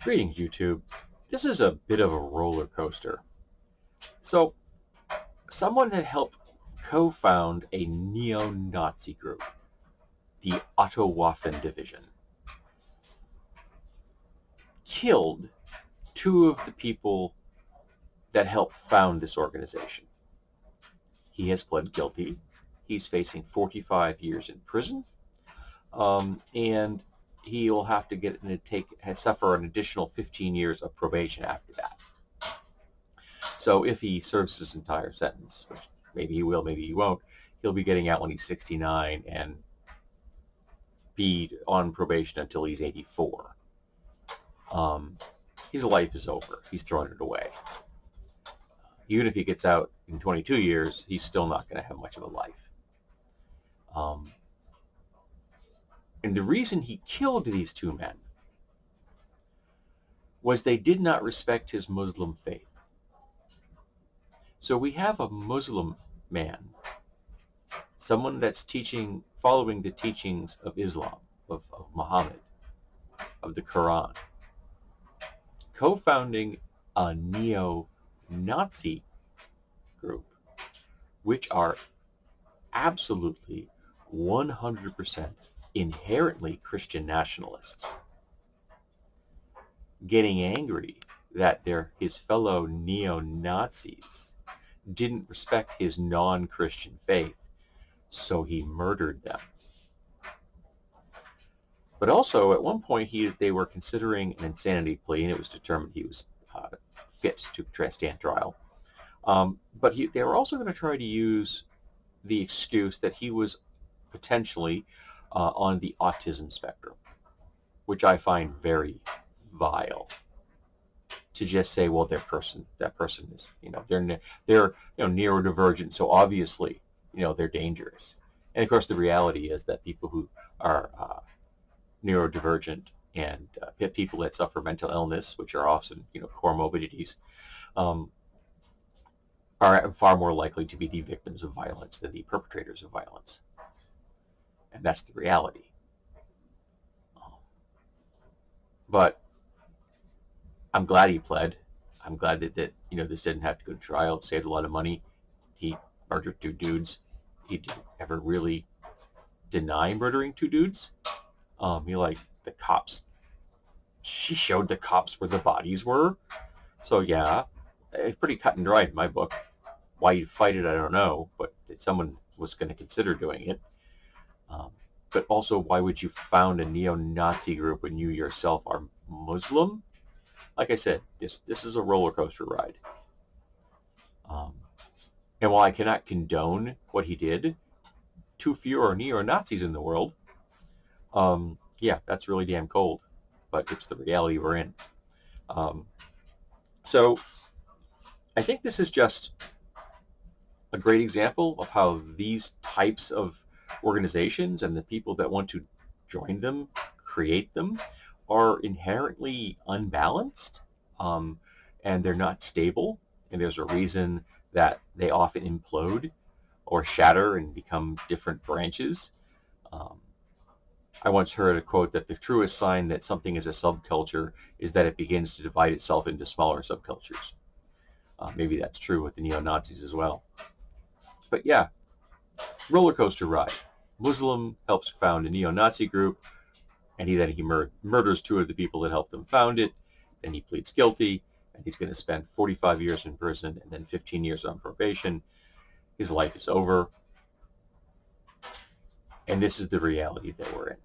Greetings, YouTube. This is a bit of a roller coaster. So, someone had helped co-found a neo-Nazi group, the Otto Waffen Division, killed two of the people that helped found this organization. He has pled guilty. He's facing 45 years in prison, and he will have to suffer an additional 15 years of probation after that. So if he serves his entire sentence, which maybe he will, maybe he won't, he'll be getting out when he's 69 and be on probation until he's 84. His life is over. He's thrown it away. Even if he gets out in 22 years, he's still not going to have much of a life. And the reason he killed these two men was they did not respect his Muslim faith. So we have a Muslim man, someone that's following the teachings of Islam, of Muhammad, of the Quran, co-founding a neo-Nazi group, which are absolutely 100% inherently Christian nationalists, getting angry that his fellow neo-Nazis didn't respect his non-Christian faith, so he murdered them. But also, at one point, they were considering an insanity plea, and it was determined he was fit to stand trial. But they were also going to try to use the excuse that he was potentially on the autism spectrum, which I find very vile. To just say, well, that person is, they're neurodivergent, so obviously, they're dangerous. And of course, the reality is that people who are neurodivergent and people that suffer mental illness, which are often, comorbidities, are far more likely to be the victims of violence than the perpetrators of violence. And that's the reality. But I'm glad he pled. I'm glad that this didn't have to go to trial. It saved a lot of money. He murdered two dudes. He didn't ever really deny murdering two dudes. The cops. She showed the cops where the bodies were. So yeah, it's pretty cut and dried in my book. Why you fight it, I don't know, but someone was going to consider doing it. But also, why would you found a neo-Nazi group when you yourself are Muslim? Like I said, this is a roller coaster ride. And while I cannot condone what he did, too few are neo-Nazis in the world. Yeah, that's really damn cold, but it's the reality we're in. So I think this is just a great example of how these types of organizations and the people that want to join them, create them, are inherently unbalanced, and they're not stable, and there's a reason that they often implode or shatter and become different branches. I once heard a quote that the truest sign that something is a subculture is that it begins to divide itself into smaller subcultures. Maybe that's true with the neo-Nazis as well. But yeah, roller coaster ride. Muslim helps found a neo-Nazi group, and he murders two of the people that helped him found it, and he pleads guilty, and he's going to spend 45 years in prison and then 15 years on probation. His life is over, and this is the reality that we're in.